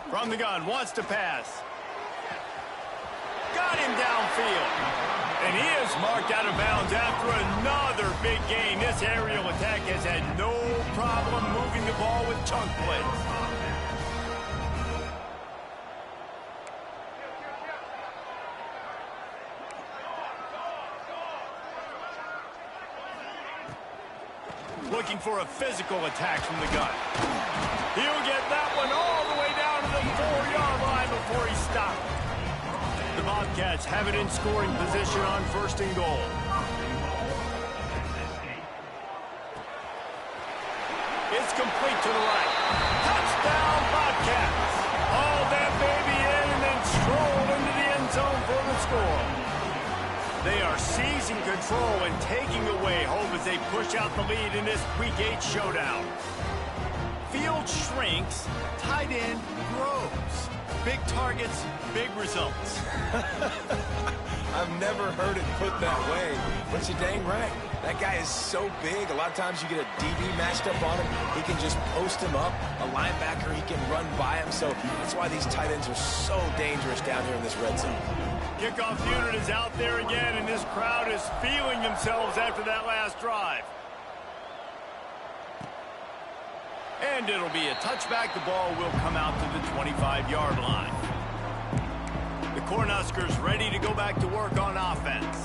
From the gun, wants to pass. Got him downfield. And he is marked out of bounds after another big gain. This aerial attack has had no problem moving the ball with chunk plays. Looking for a physical attack from the gun. He'll get that one all the way down to the 4-yard line before he stopped. The Bobcats have it in scoring position on 1st and goal. It's complete to the right. Touchdown, Bobcats. Haul that baby in and then stroll into the end zone for the score. They are seizing control and taking away hope as they push out the lead in this Week 8 showdown. Field shrinks, tight end grows. Big targets, big results. I've never heard it put that way, but you're dang right. That guy is so big. A lot of times you get a DB matched up on him. He can just post him up. A linebacker, he can run by him. So that's why these tight ends are so dangerous down here in this red zone. Kickoff unit is out there again, and this crowd is feeling themselves after that last drive. And it'll be a touchback. The ball will come out to the 25-yard line. The Cornhuskers ready to go back to work on offense.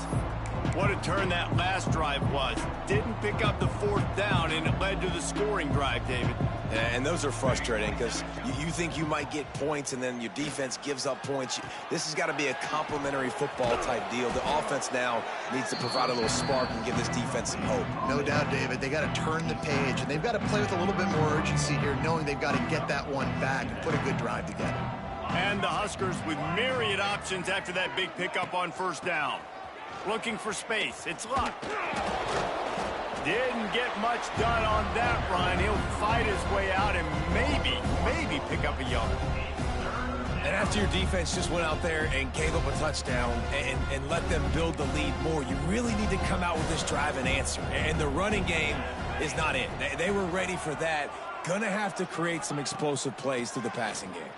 What a turn that last drive was. Didn't pick up the 4th down, and it led to the scoring drive, David. And those are frustrating because you think you might get points and then your defense gives up points. This has got to be a complimentary football type deal. The offense now needs to provide a little spark and give this defense some hope. No doubt, David. They got to turn the page, and they've got to play with a little bit more urgency here, knowing they've got to get that one back and put a good drive together. And the Huskers with myriad options after that big pickup on 1st down. Looking for space. It's Luck. Didn't get much done on that run. He'll fight his way out and maybe pick up a yard. And after your defense just went out there and gave up a touchdown and let them build the lead more, you really need to come out with this drive and answer. And the running game is not it. They were ready for that. Gonna have to create some explosive plays through the passing game.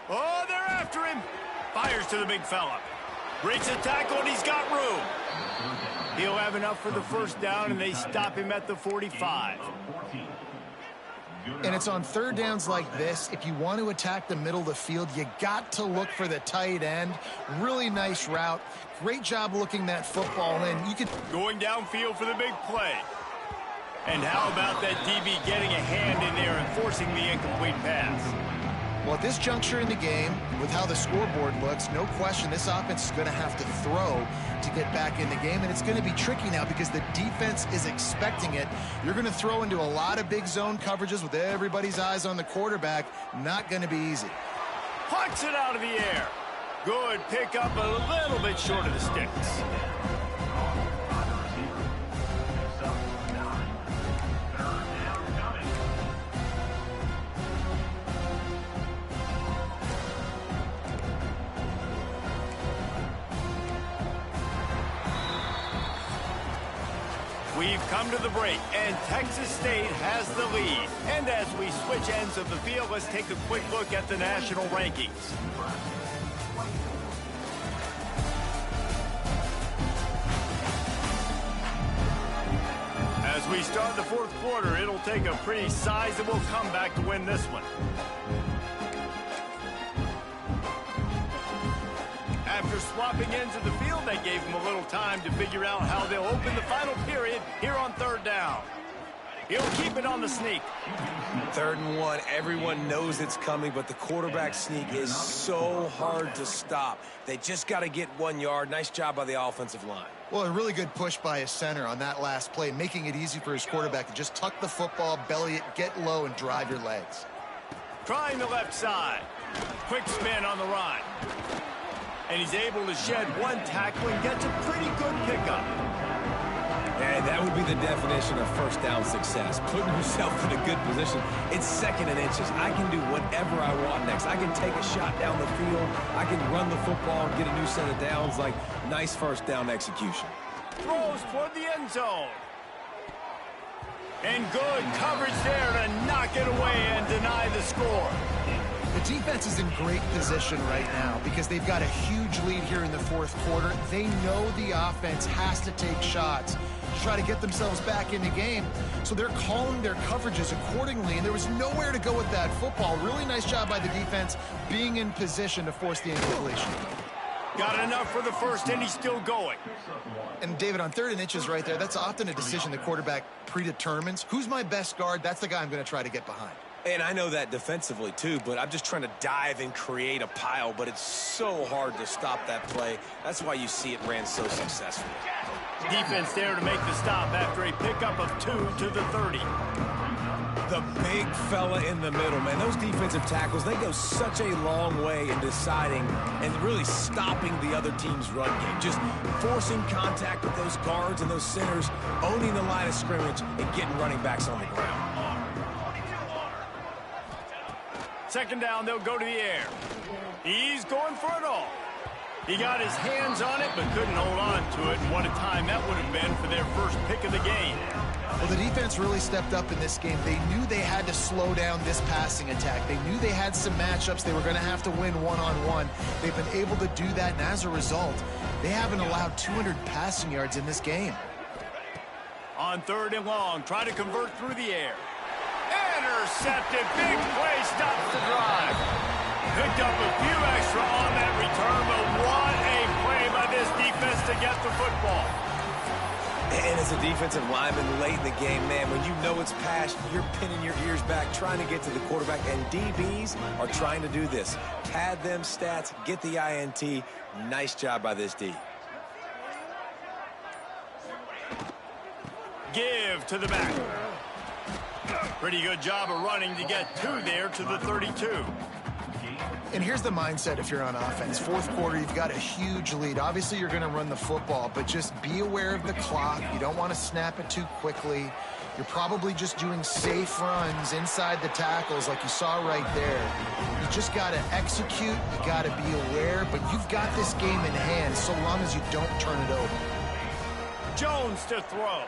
Oh, they're after him. Fires to the big fella. Breaks a tackle, and he's got room. He'll have enough for the 1st down, and they stop him at the 45. And it's on 3rd downs like this. If you want to attack the middle of the field, you got to look for the tight end. Really nice route. Great job looking that football in. You could going downfield for the big play. And how about that DB getting a hand in there and forcing the incomplete pass? Well, at this juncture in the game, with how the scoreboard looks, no question this offense is going to have to throw to get back in the game, and it's going to be tricky now because the defense is expecting it. You're going to throw into a lot of big zone coverages with everybody's eyes on the quarterback. Not going to be easy. Pucks it out of the air. Good pickup, a little bit short of the sticks. We've come to the break, and Texas State has the lead. And as we switch ends of the field, let's take a quick look at the national rankings. As we start the fourth quarter, it'll take a pretty sizable comeback to win this one. After swapping ends of the field, that gave them a little time to figure out how they'll open the final period here on third down. He'll keep it on the sneak. 3rd and 1. Everyone knows it's coming, but the quarterback sneak is so hard to stop. They just got to get 1 yard. Nice job by the offensive line. Well, a really good push by his center on that last play, making it easy for his quarterback to just tuck the football, belly it, get low, and drive your legs. Trying the left side. Quick spin on the run. And he's able to shed 1 tackle and gets a pretty good pickup. And that would be the definition of first down success. Putting yourself in a good position. It's 2nd and inches. I can do whatever I want next. I can take a shot down the field. I can run the football and get a new set of downs. Like, nice first down execution. Throws toward the end zone. And good coverage there to knock it away and deny the score. The defense is in great position right now because they've got a huge lead here in the fourth quarter. They know the offense has to take shots to try to get themselves back in the game. So they're calling their coverages accordingly, and there was nowhere to go with that football. Really nice job by the defense being in position to force the incompletion. Got enough for the first, and he's still going. And, David, on 3rd and inches right there, that's often a decision the quarterback predetermines. Who's my best guard? That's the guy I'm going to try to get behind. And I know that defensively, too, but I'm just trying to dive and create a pile, but it's so hard to stop that play. That's why you see it ran so successfully. Defense there to make the stop after a pickup of 2 to the 30. The big fella in the middle, man. Those defensive tackles, they go such a long way in deciding and really stopping the other team's run game. Just forcing contact with those guards and those centers, owning the line of scrimmage, and getting running backs on the ground. 2nd down, they'll go to the air. He's going for it all. He got his hands on it, but couldn't hold on to it. And what a time that would have been for their first pick of the game. Well, the defense really stepped up in this game. They knew they had to slow down this passing attack. They knew they had some matchups they were going to have to win one-on-one. They've been able to do that, and as a result, they haven't allowed 200 passing yards in this game. On 3rd and long, try to convert through the air. Intercepted. Big play stops the drive. Picked up a few extra on that return, but what a play by this defense to get the football. And as a defensive lineman late in the game, man, when you know it's past, you're pinning your ears back, trying to get to the quarterback, and DBs are trying to do this. Pad them stats, get the INT. Nice job by this D. Give to the back. Pretty good job of running to get 2 there to the 32. And here's the mindset if you're on offense. Fourth quarter, you've got a huge lead. Obviously, you're going to run the football, but just be aware of the clock. You don't want to snap it too quickly. You're probably just doing safe runs inside the tackles like you saw right there. You just got to execute. You got to be aware, but you've got this game in hand so long as you don't turn it over. Jones to throw.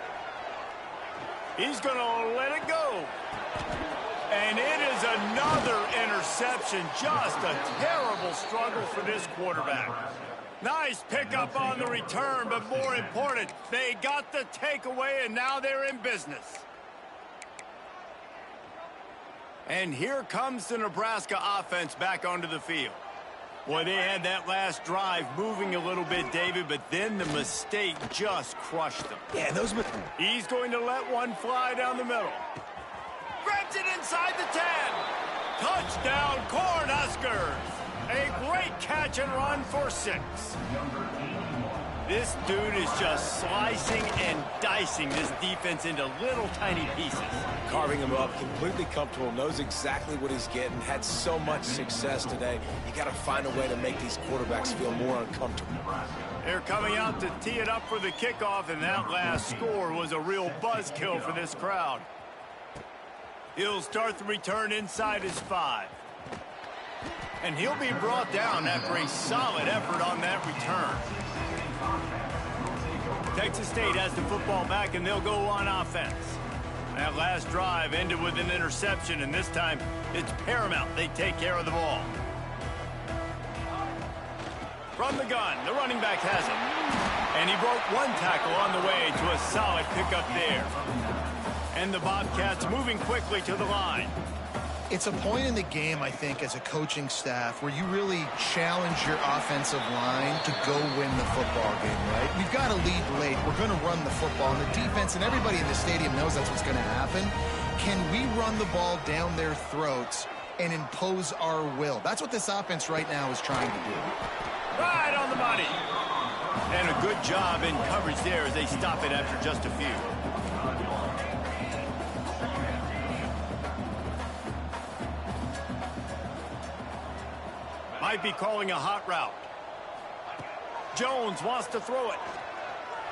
He's going to let it go. And it is another interception. Just a terrible struggle for this quarterback. Nice pickup on the return, but more important, they got the takeaway, and now they're in business. And here comes the Nebraska offense back onto the field. Boy, they had that last drive moving a little bit, David, but then the mistake just crushed them. Yeah, those... He's going to let one fly down the middle. Grabs it inside the 10. Touchdown, Cornhuskers. A great catch and run for 6. This dude is just slicing and dicing this defense into little tiny pieces. Carving him up, completely comfortable, knows exactly what he's getting, had so much success today. You got to find a way to make these quarterbacks feel more uncomfortable. They're coming out to tee it up for the kickoff, and that last score was a real buzzkill for this crowd. He'll start the return inside his 5. And he'll be brought down after a solid effort on that return. Texas State has the football back, and they'll go on offense. That last drive ended with an interception, and this time it's paramount they take care of the ball. From the gun, the running back has it. And he broke one tackle on the way to a solid pickup there. And the Bobcats moving quickly to the line. It's a point in the game, I think, as a coaching staff where you really challenge your offensive line to go win the football game, right? We've got to lead late. We're going to run the football. And the defense and everybody in the stadium knows that's what's going to happen. Can we run the ball down their throats and impose our will? That's what this offense right now is trying to do. Right on the money. And a good job in coverage there as they stop it after just a few. Might be calling a hot route. Jones wants to throw it.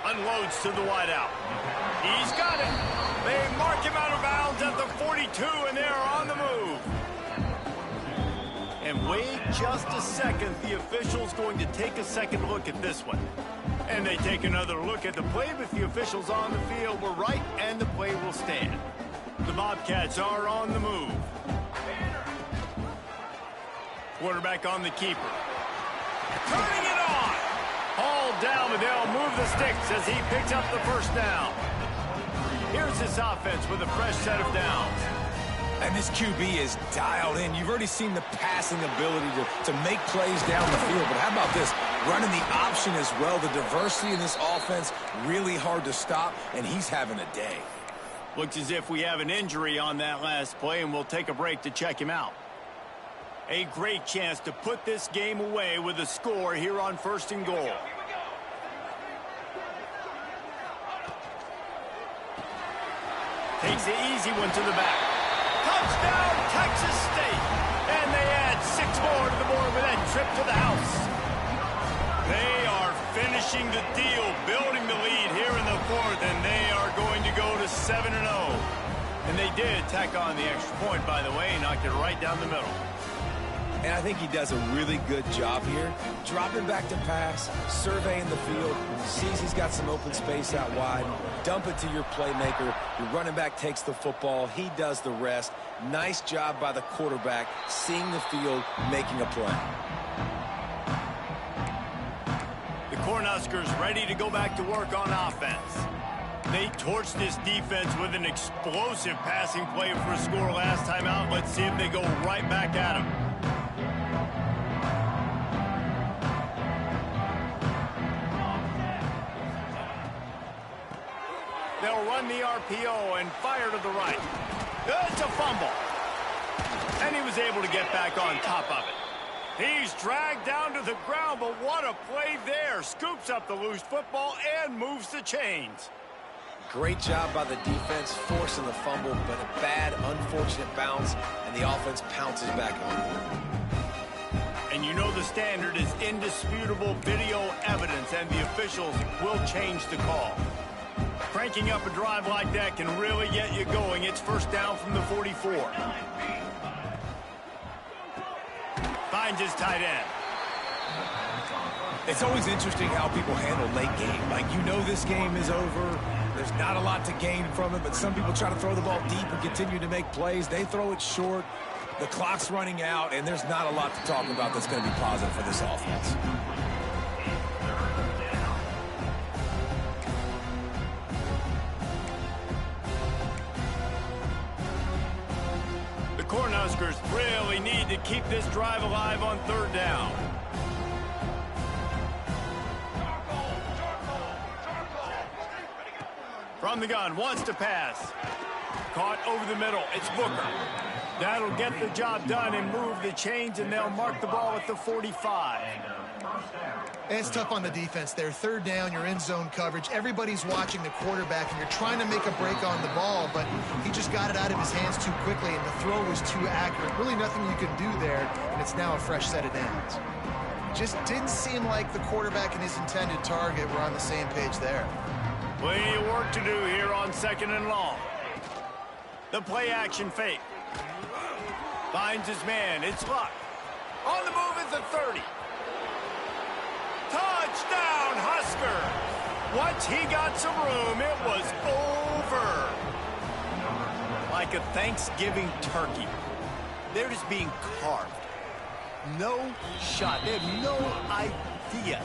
Unloads to the wideout. He's got it. They mark him out of bounds at the 42, and they're on the move. And wait just a second. The official's going to take a second look at this one. And they take another look at the play, but the officials on the field were right, and the play will stand. The Bobcats are on the move. Quarterback on the keeper. Turning it on. Hauled down, but they'll move the sticks as he picks up the first down. Here's this offense with a fresh set of downs. And this QB is dialed in. You've already seen the passing ability to make plays down the field. But how about this? Running the option as well. The diversity in this offense, really hard to stop, and he's having a day. Looks as if we have an injury on that last play, and we'll take a break to check him out. A great chance to put this game away with a score here on 1st and goal. Takes the easy one to the back. Touchdown, Texas State. And they add 6 more to the board with that trip to the house. They are finishing the deal, building the lead here in the 4th, and they are going to go to 7-0. And they did tack on the extra point, by the way, knocked it right down the middle. And I think he does a really good job here. Dropping back to pass, surveying the field, sees he's got some open space out wide, dump it to your playmaker. Your running back takes the football. He does the rest. Nice job by the quarterback, seeing the field, making a play. The Cornhuskers ready to go back to work on offense. They torched this defense with an explosive passing play for a score last time out. Let's see if they go right back at him. They'll run the RPO and fire to the right. It's a fumble. And he was able to get back on top of it. He's dragged down to the ground, but what a play there. Scoops up the loose football and moves the chains. Great job by the defense, forcing the fumble, but a bad, unfortunate bounce, and the offense pounces back on it. And you know the standard is indisputable video evidence, and the officials will change the call. Cranking up a drive like that can really get you going. It's 1st down from the 44. Finds his tight end. It's always interesting how people handle late game. Like, you know this game is over. There's not a lot to gain from it, but some people try to throw the ball deep and continue to make plays. They throw it short. The clock's running out, and there's not a lot to talk about that's going to be positive for this offense. The Cornhuskers really need to keep this drive alive on 3rd down. From the gun, wants to pass. Caught over the middle. It's Booker. That'll get the job done and move the chains, and they'll mark the ball at the 45. And it's tough on the defense there. 3rd down, you're in zone coverage. Everybody's watching the quarterback, and you're trying to make a break on the ball, but he just got it out of his hands too quickly, and the throw was too accurate. Really nothing you can do there, and it's now a fresh set of downs. Just didn't seem like the quarterback and his intended target were on the same page there. Plenty of work to do here on 2nd and long. The play action fake. Finds his man. It's Luck. On the move at the 30. Touchdown, Husker! Once he got some room, it was over. Like a Thanksgiving turkey. They're just being carved. No shot. They have no idea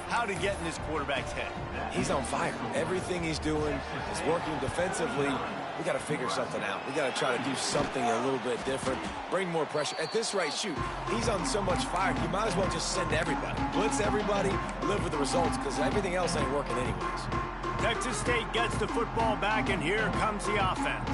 how to get in this quarterback's head. He's on fire. Everything he's doing is working defensively. We got to figure something out. We got to try to do something a little bit different. Bring more pressure. At this rate, shoot, he's on so much fire. You might as well just send everybody. Blitz everybody, live with the results, because everything else ain't working anyways. Texas State gets the football back, and here comes the offense.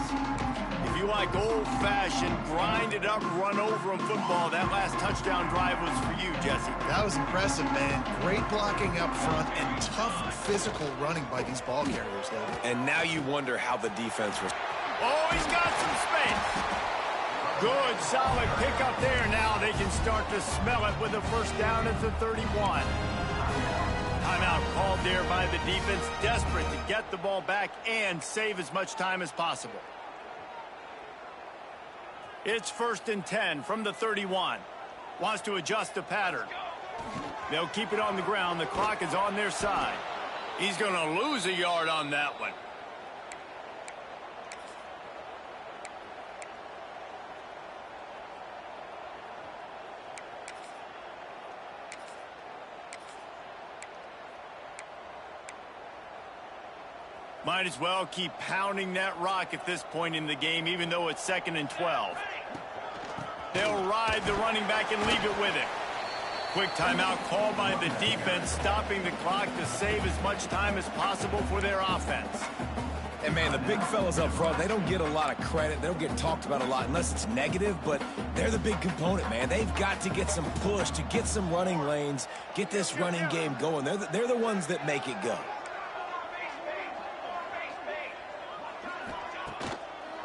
If you like old-fashioned, grind-it-up, run-over-'em football, that last touchdown drive was for you, Jesse. That was impressive, man. Great blocking up front and tough physical running by these ball carriers, David. And now you wonder how the defense was. Oh, he's got some space. Good, solid pickup there. Now they can start to smell it with a first down at the 31. Timeout called there by the defense, desperate to get the ball back and save as much time as possible. It's 1st and 10 from the 31. Wants to adjust the pattern. They'll keep it on the ground. The clock is on their side. He's going to lose a yard on that one. Might as well keep pounding that rock at this point in the game, even though it's 2nd and 12. They'll ride the running back and leave it with him. Quick timeout called by the defense, stopping the clock to save as much time as possible for their offense. And, man, the big fellas up front, they don't get a lot of credit. They don't get talked about a lot unless it's negative, but they're the big component, man. They've got to get some push, to get some running lanes, get this running game going. They're the ones that make it go.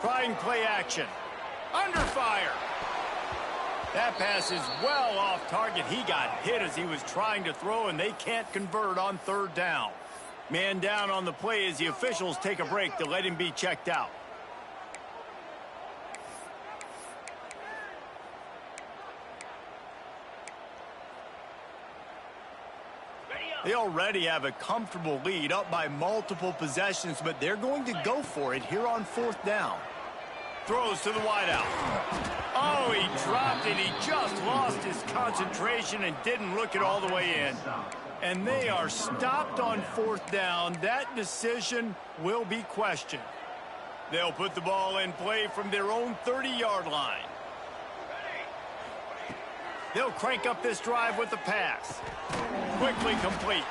Trying play action. Under fire. That pass is well off target. He got hit as he was trying to throw, and they can't convert on 3rd down. Man down on the play as the officials take a break to let him be checked out. They already have a comfortable lead, up by multiple possessions, but they're going to go for it here on 4th down. Throws to the wideout. Oh, he dropped it. He just lost his concentration and didn't look it all the way in. And they are stopped on 4th down. That decision will be questioned. They'll put the ball in play from their own 30-yard line. They'll crank up this drive with the pass. Quickly complete.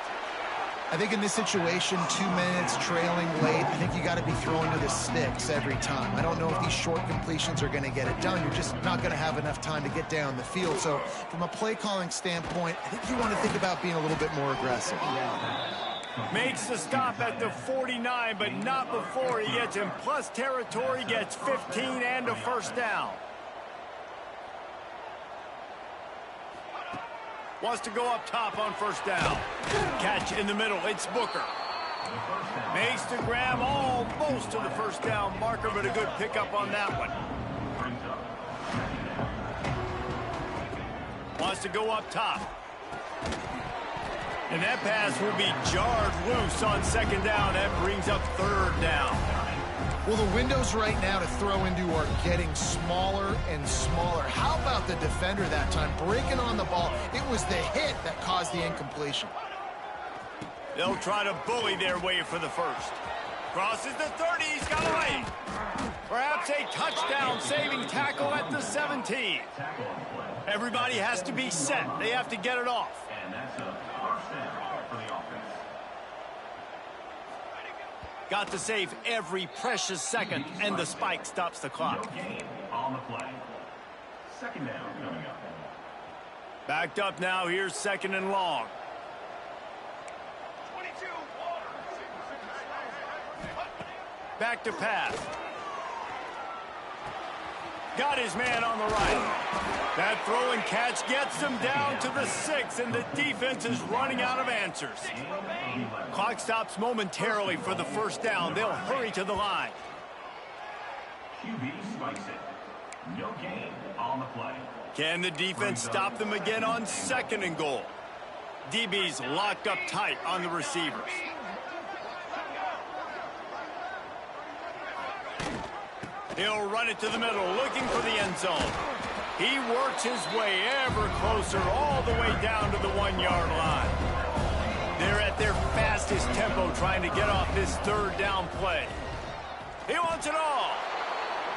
I think in this situation, 2 minutes trailing late, I think you got to be throwing to the sticks every time. I don't know if these short completions are going to get it done. You're just not going to have enough time to get down the field. So from a play calling standpoint, I think you want to think about being a little bit more aggressive. Makes the stop at the 49, but not before he gets in plus territory, gets 15 and a first down. Wants to go up top on 1st down. Catch in the middle. It's Booker. Makes the grab almost to the 1st down marker, but a good pickup on that one. Wants to go up top. And that pass will be jarred loose on 2nd down. That brings up 3rd down. Well, the windows right now to throw into are getting smaller and smaller. How about the defender that time breaking on the ball? It was the hit that caused the incompletion. They'll try to bully their way for the first. Crosses the 30. He's got away. Perhaps a touchdown-saving tackle at the 17. Everybody has to be set. They have to get it off. And that's a first down for the offense. Got to save every precious second, and the spike stops the clock. No gain on the play. 2nd down coming up. Backed up now. Here's 2nd and long. Back to pass. Got his man on the right. That throw and catch gets them down to the 6, and the defense is running out of answers. Clock stops momentarily for the 1st down. They'll hurry to the line. QB spikes it. No gain on the play. Can the defense stop them again on 2nd and goal? DB's locked up tight on the receivers. He'll run it to the middle, looking for the end zone. He works his way ever closer, all the way down to the 1-yard line. They're at their fastest tempo trying to get off this third down play. He wants it all.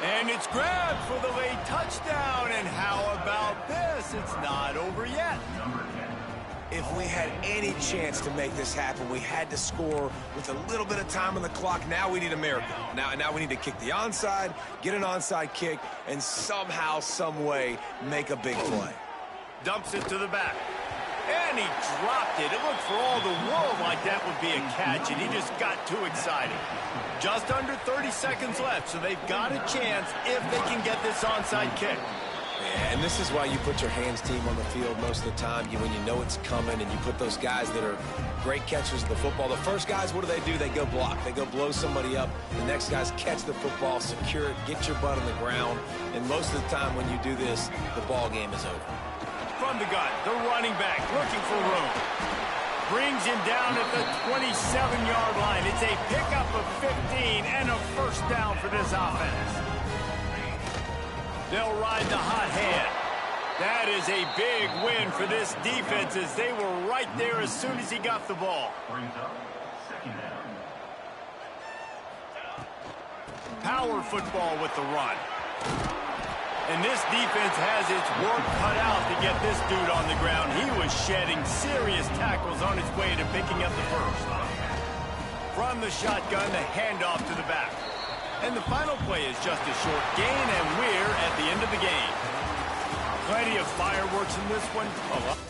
And it's grabbed for the late touchdown. And how about this? It's not over yet. If we had any chance to make this happen, we had to score with a little bit of time on the clock. Now we need a miracle. Now we need to kick the onside, get an onside kick, and somehow, some way, make a big play. Dumps it to the back. And he dropped it. It looked for all the world like that would be a catch, and he just got too excited. Just under 30 seconds left, so they've got a chance if they can get this onside kick. Yeah, and this is why you put your hands team on the field most of the time. When you know it's coming, and you put those guys that are great catchers of the football. The first guys, what do? They go block. They go blow somebody up. The next guys catch the football, secure it, get your butt on the ground. And most of the time when you do this, the ball game is over. From the gun, the running back looking for room. Brings him down at the 27-yard line. It's a pickup of 15 and a first down for this offense. They'll ride the hot hand. That is a big win for this defense as they were right there as soon as he got the ball. Power football with the run. And this defense has its work cut out to get this dude on the ground. He was shedding serious tackles on his way to picking up the first. From the shotgun, the handoff to the back. And the final play is just a short gain, and we're at the end of the game. Plenty of fireworks in this one.